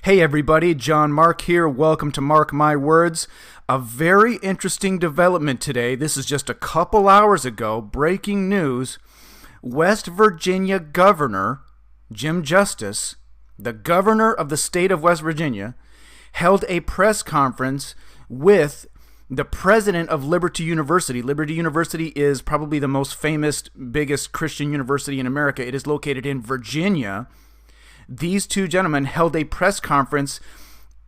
Hey everybody, John Mark here. Welcome to Mark My Words. A very interesting development today. This is just a couple hours ago. Breaking news. West Virginia Governor Jim Justice, the governor of the state of West Virginia, held a press conference with the president of Liberty University. Liberty University is probably the most famous, biggest Christian university in America. It is located in Virginia. These two gentlemen held a press conference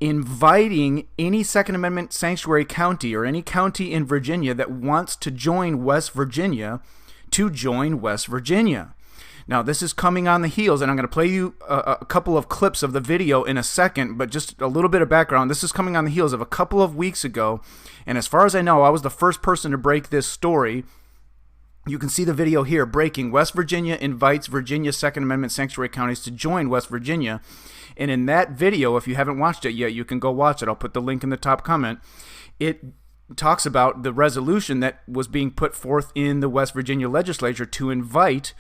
inviting any Second Amendment sanctuary county or any county in Virginia that wants to join West Virginia to join West Virginia. Now, this is coming on the heels, and I'm going to play you a couple of clips of the video in a second, but just a little bit of background. This is coming on the heels of a couple of weeks ago, and as far as I know, I was the first person to break this story. You can see the video here, breaking. West Virginia invites Virginia Second Amendment sanctuary counties to join West Virginia. And in that video, if you haven't watched it yet, you can go watch it. I'll put the link in the top comment. It talks about the resolution that was being put forth in the West Virginia legislature to invite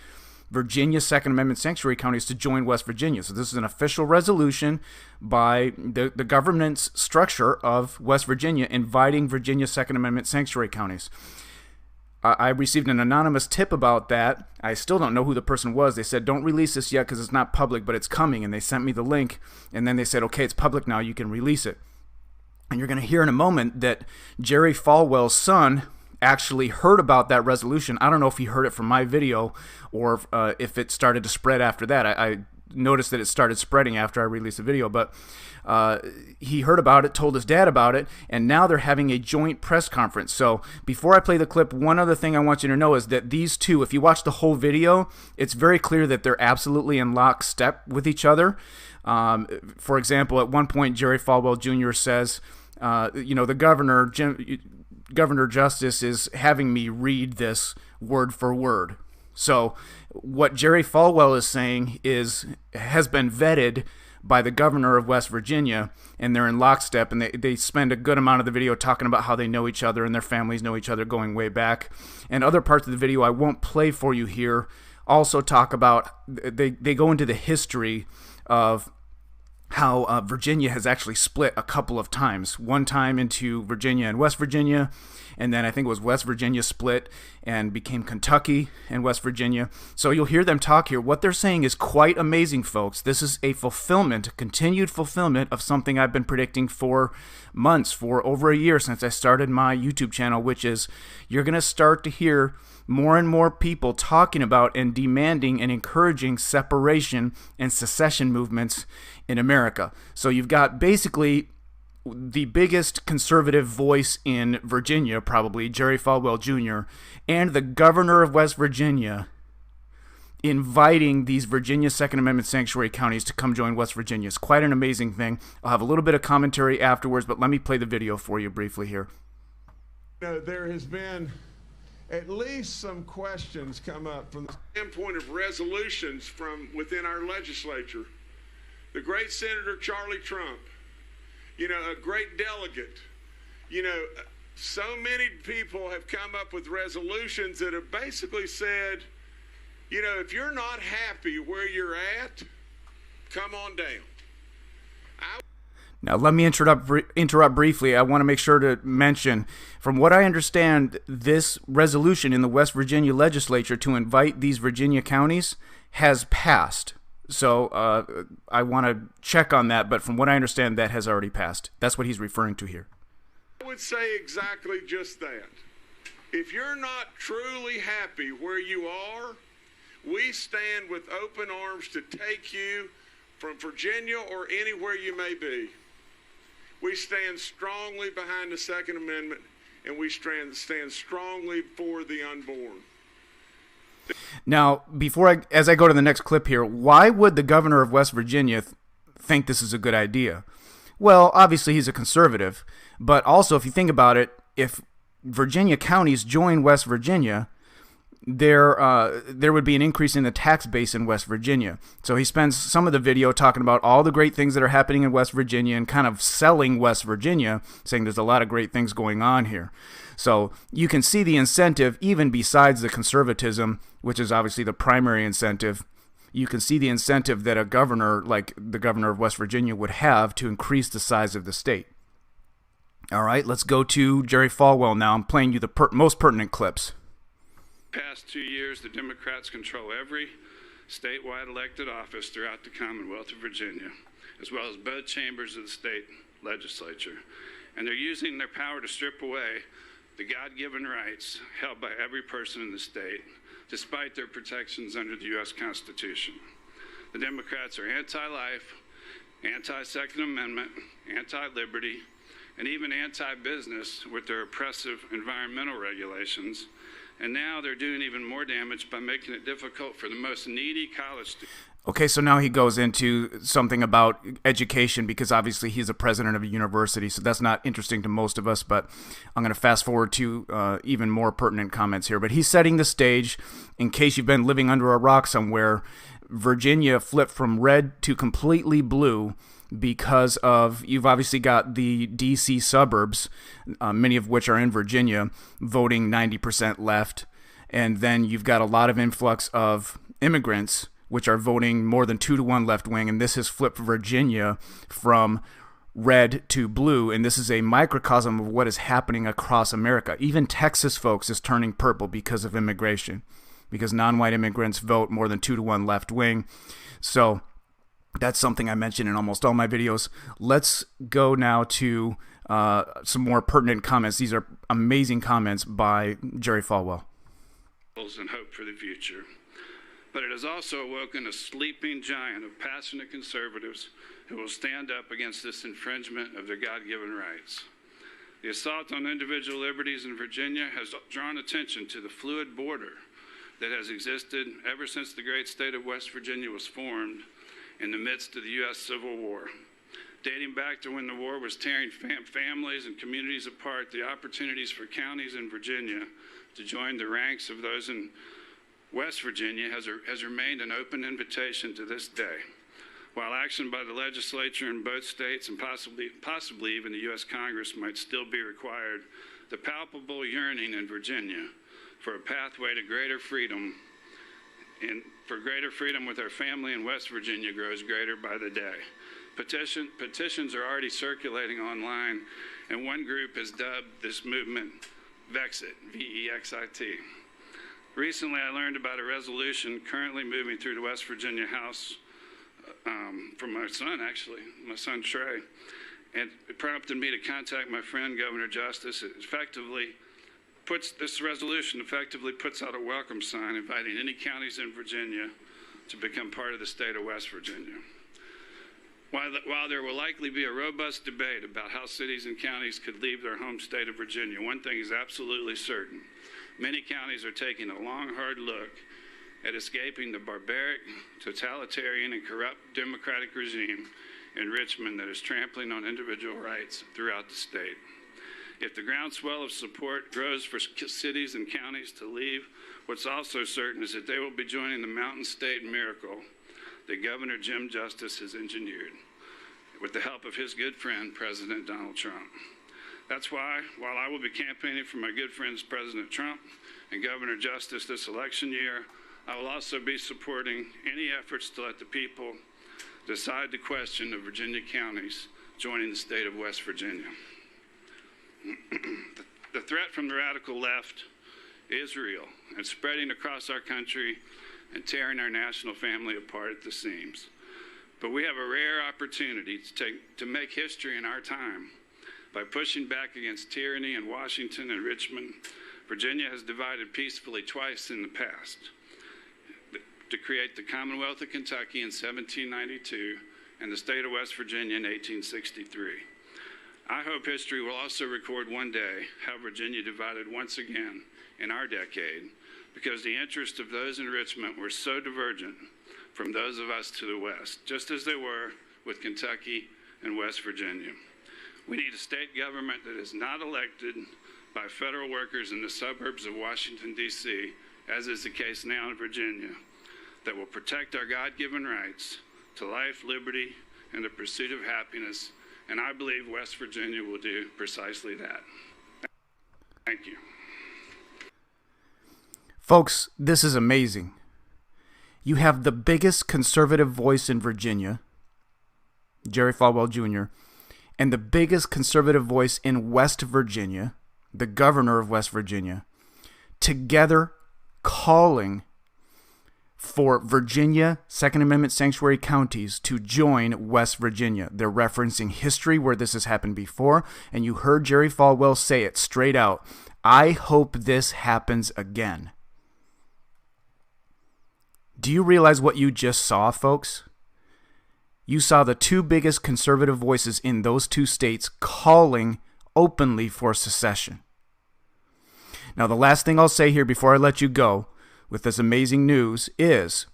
Virginia Second Amendment sanctuary counties to join West Virginia. So this is an official resolution by the government's structure of West Virginia inviting Virginia Second Amendment sanctuary counties. I received an anonymous tip about that. I still don't know who the person was. They said, don't release this yet because it's not public, but it's coming. And they sent me the link. And then they said, okay, it's public now. You can release it. And you're going to hear in a moment that Jerry Falwell's son actually heard about that resolution. I don't know if he heard it from my video or if it started to spread after that. I noticed that it started spreading after I released the video, but he heard about it, told his dad about it, and now they're having a joint press conference. So before I play the clip, one other thing I want you to know is that these two, if you watch the whole video, it's very clear that they're absolutely in lockstep with each other. For example, at one point, Jerry Falwell Jr. says, the Governor Justice is having me read this word for word. So what Jerry Falwell is saying has been vetted by the governor of West Virginia, and they're in lockstep, and they spend a good amount of the video talking about how they know each other and their families know each other going way back. And other parts of the video I won't play for you here also talk about, they go into the history of how Virginia has actually split a couple of times. One time into Virginia and West Virginia, and then I think it was West Virginia split and became Kentucky and West Virginia. So you'll hear them talk here. What they're saying is quite amazing, folks. This is a fulfillment, a continued fulfillment of something I've been predicting for months, for over a year since I started my YouTube channel, which is you're going to start to hear more and more people talking about and demanding and encouraging separation and secession movements in America. So you've got basically the biggest conservative voice in Virginia, probably, Jerry Falwell Jr., and the governor of West Virginia inviting these Virginia Second Amendment sanctuary counties to come join West Virginia. It's quite an amazing thing. I'll have a little bit of commentary afterwards, but let me play the video for you briefly here. There has been at least some questions come up from the standpoint of resolutions from within our legislature. The great Senator Charlie Trump, a great delegate, so many people have come up with resolutions that have basically said, if you're not happy where you're at, come on down. Now, let me interrupt briefly. I want to make sure to mention, from what I understand, this resolution in the West Virginia legislature to invite these Virginia counties has passed. So I want to check on that, but from what I understand, that has already passed. That's what he's referring to here. I would say exactly just that. If you're not truly happy where you are, we stand with open arms to take you from Virginia or anywhere you may be. We stand strongly behind the Second Amendment, and we stand strongly for the unborn. Now, as I go to the next clip here, why would the governor of West Virginia think this is a good idea? Well, obviously he's a conservative, but also if you think about it, if Virginia counties join West Virginia, there would be an increase in the tax base in West Virginia. So he spends some of the video talking about all the great things that are happening in West Virginia and kind of selling West Virginia, saying there's a lot of great things going on here. So you can see the incentive even besides the conservatism, which is obviously the primary incentive you can see the incentive that a governor like the governor of West Virginia would have to increase the size of the state. All right, let's go to Jerry Falwell now. I'm playing you the most pertinent clips. Past 2 years, the Democrats control every statewide elected office throughout the Commonwealth of Virginia, as well as both chambers of the state legislature. And they're using their power to strip away the God-given rights held by every person in the state, despite their protections under the U.S. Constitution. The Democrats are anti-life, anti-Second Amendment, anti-liberty, and even anti-business with their oppressive environmental regulations. And now they're doing even more damage by making it difficult for the most needy college students. Okay, so now he goes into something about education, because obviously he's a president of a university, so that's not interesting to most of us, but I'm going to fast forward to even more pertinent comments here. But he's setting the stage. In case you've been living under a rock somewhere, Virginia flipped from red to completely blue because of, you've obviously got the D.C. suburbs, many of which are in Virginia, voting 90% left, and then you've got a lot of influx of immigrants, which are voting more than 2-to-1 left wing, and this has flipped Virginia from red to blue, and this is a microcosm of what is happening across America. Even Texas, folks, is turning purple because of immigration, because non-white immigrants vote more than 2-to-1 left wing. So that's something I mention in almost all my videos. Let's go now to some more pertinent comments. These are amazing comments by Jerry Falwell. And hope for the future. But it has also awoken a sleeping giant of passionate conservatives who will stand up against this infringement of their God-given rights. The assault on individual liberties in Virginia has drawn attention to the fluid border that has existed ever since the great state of West Virginia was formed in the midst of the U.S. Civil War. Dating back to when the war was tearing families and communities apart, the opportunities for counties in Virginia to join the ranks of those in West Virginia has remained an open invitation to this day. While action by the legislature in both states and possibly even the U.S. Congress might still be required, the palpable yearning in Virginia for a pathway to greater freedom with our family in West Virginia grows greater by the day. Petitions are already circulating online, and one group has dubbed this movement Vexit, V-E-X-I-T. Recently, I learned about a resolution currently moving through the West Virginia House from my son Trey, and it prompted me to contact my friend, Governor Justice. This resolution effectively puts out a welcome sign inviting any counties in Virginia to become part of the state of West Virginia. While there will likely be a robust debate about how cities and counties could leave their home state of Virginia, one thing is absolutely certain. Many counties are taking a long, hard look at escaping the barbaric, totalitarian, and corrupt democratic regime in Richmond that is trampling on individual rights throughout the state. If the groundswell of support grows for cities and counties to leave, what's also certain is that they will be joining the mountain state miracle that Governor Jim Justice has engineered with the help of his good friend, President Donald Trump. That's why, while I will be campaigning for my good friends President Trump and Governor Justice this election year, I will also be supporting any efforts to let the people decide the question of Virginia counties joining the state of West Virginia. The threat from the radical left is real and spreading across our country and tearing our national family apart at the seams. But we have a rare opportunity to make history in our time. By pushing back against tyranny in Washington and Richmond, Virginia has divided peacefully twice in the past. To create the Commonwealth of Kentucky in 1792 and the state of West Virginia in 1863. I hope history will also record one day how Virginia divided once again in our decade, because the interests of those in Richmond were so divergent from those of us to the west, just as they were with Kentucky and West Virginia. We need a state government that is not elected by federal workers in the suburbs of Washington, D.C., as is the case now in Virginia, that will protect our God-given rights to life, liberty, and the pursuit of happiness. And I believe West Virginia will do precisely that. Thank you. Folks, this is amazing. You have the biggest conservative voice in Virginia, Jerry Falwell Jr., and the biggest conservative voice in West Virginia, the governor of West Virginia, together calling for Virginia Second Amendment sanctuary counties to join West Virginia. They're referencing history where this has happened before, and you heard Jerry Falwell say it straight out. I hope this happens again. Do you realize what you just saw, folks? You saw the two biggest conservative voices in those two states calling openly for secession. Now, the last thing I'll say here before I let you go with this amazing news is,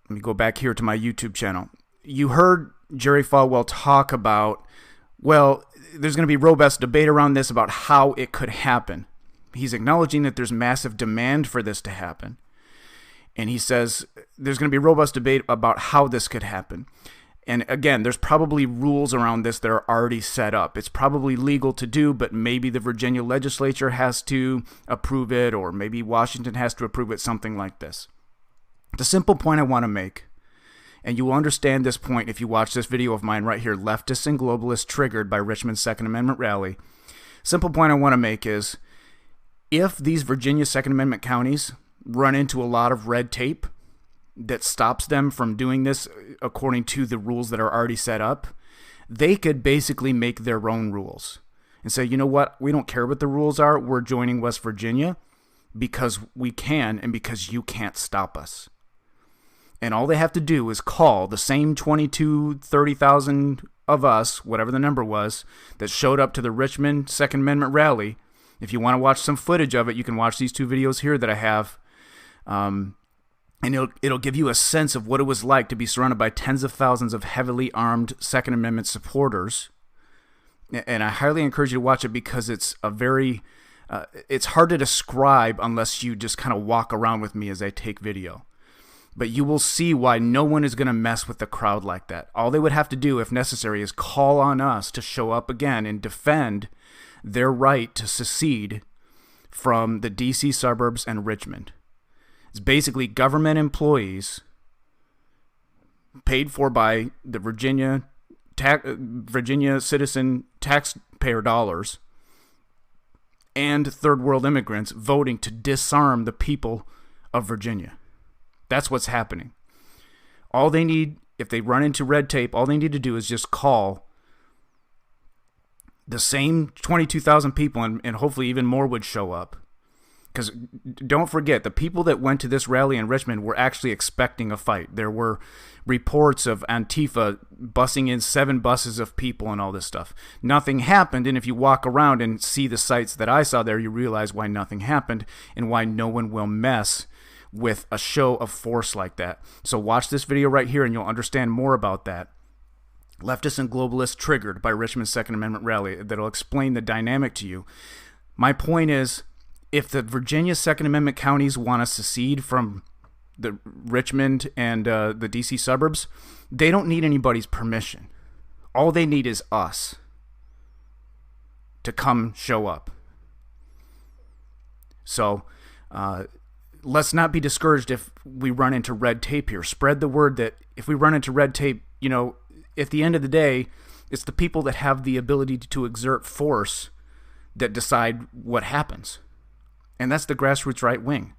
let me go back here to my YouTube channel. You heard Jerry Falwell talk about, well, there's going to be robust debate around this about how it could happen. He's acknowledging that there's massive demand for this to happen. And he says there's going to be robust debate about how this could happen. And again, there's probably rules around this that are already set up. It's probably legal to do, but maybe the Virginia legislature has to approve it, or maybe Washington has to approve it, something like this. The simple point I want to make, and you will understand this point if you watch this video of mine right here, Leftists and Globalists Triggered by Richmond's Second Amendment Rally. Simple point I want to make is, if these Virginia Second Amendment counties run into a lot of red tape that stops them from doing this according to the rules that are already set up, they could basically make their own rules and say, you know what, we don't care what the rules are, we're joining West Virginia because we can and because you can't stop us. And all they have to do is call the same 30,000 of us, whatever the number was, that showed up to the Richmond Second Amendment rally. If you want to watch some footage of it, you can watch these two videos here that I have. And it'll give you a sense of what it was like to be surrounded by tens of thousands of heavily armed Second Amendment supporters. And I highly encourage you to watch it because it's it's hard to describe unless you just kind of walk around with me as I take video. But you will see why no one is going to mess with the crowd like that. All they would have to do, if necessary, is call on us to show up again and defend their right to secede from the D.C. suburbs and Richmond. It's basically government employees paid for by the Virginia citizen taxpayer dollars and third world immigrants voting to disarm the people of Virginia. That's what's happening. All they need, if they run into red tape, all they need to do is just call the same 22,000 people, and hopefully even more would show up. Because don't forget, the people that went to this rally in Richmond were actually expecting a fight. There were reports of Antifa bussing in 7 buses of people and all this stuff. Nothing happened, and if you walk around and see the sights that I saw there, you realize why nothing happened and why no one will mess with a show of force like that. So watch this video right here and you'll understand more about that. Leftists and Globalists Triggered by Richmond's Second Amendment Rally. That'll explain the dynamic to you. My point is, if the Virginia Second Amendment counties want to secede from the Richmond and the D.C. suburbs, they don't need anybody's permission. All they need is us to come show up. So let's not be discouraged if we run into red tape here. Spread the word that if we run into red tape, you know, at the end of the day, it's the people that have the ability to exert force that decide what happens. And that's the grassroots right wing.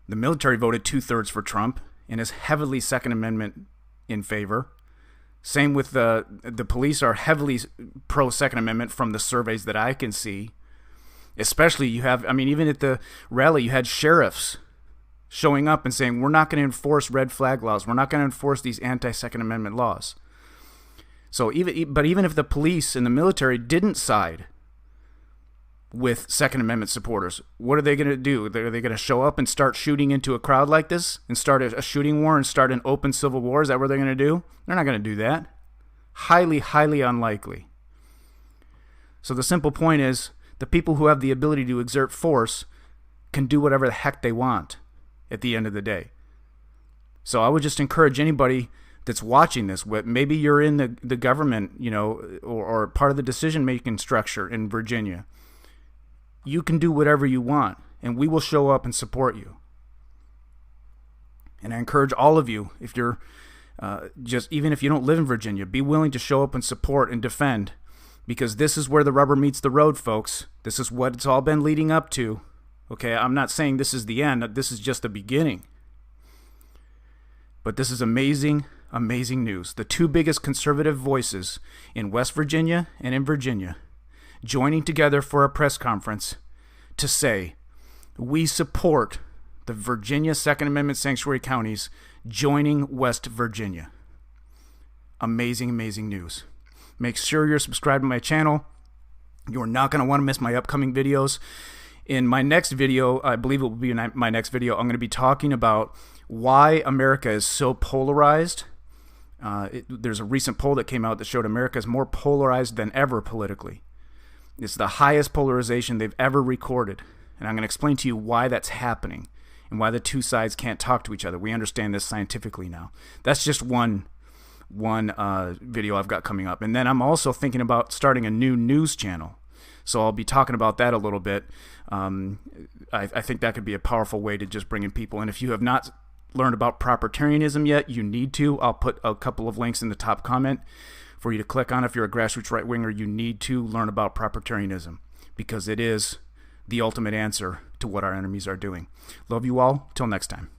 The military voted 2/3 for Trump and is heavily Second Amendment in favor. Same with the police are heavily pro Second Amendment from the surveys that I can see. Especially even at the rally, you had sheriffs showing up and saying, we're not going to enforce red flag laws. We're not going to enforce these anti-Second Amendment laws. So even if the police and the military didn't side with Second Amendment supporters, what are they going to do? Are they going to show up and start shooting into a crowd like this and start a shooting war and start an open civil war? Is that what they're going to do? They're not going to do that. Highly, highly unlikely. So the simple point is, the people who have the ability to exert force can do whatever the heck they want at the end of the day. So I would just encourage anybody that's watching this, maybe you're in the government, or part of the decision-making structure in Virginia. You can do whatever you want. and we will show up and support you. And I encourage all of you, if you're even if you don't live in Virginia, be willing to show up and support and defend, because this is where the rubber meets the road, folks. This is what it's all been leading up to. Okay, I'm not saying this is the end. This is just the beginning. But this is amazing, amazing news. The two biggest conservative voices in West Virginia and in Virginia joining together for a press conference to say, we support the Virginia Second Amendment sanctuary counties joining West Virginia. Amazing, amazing news. Make sure you're subscribed to my channel. You're not going to want to miss my upcoming videos. In my next video, I believe it will be in my next video, I'm going to be talking about why America is so polarized. There's a recent poll that came out that showed America is more polarized than ever politically. It's the highest polarization they've ever recorded. And I'm going to explain to you why that's happening and why the two sides can't talk to each other. We understand this scientifically now. That's just one video I've got coming up. And then I'm also thinking about starting a new news channel. So I'll be talking about that a little bit. I think that could be a powerful way to just bring in people. And if you have not learned about propertarianism yet, you need to. I'll put a couple of links in the top comment for you to click on. If you're a grassroots right-winger, you need to learn about propertarianism, because it is the ultimate answer to what our enemies are doing. Love you all. Till next time.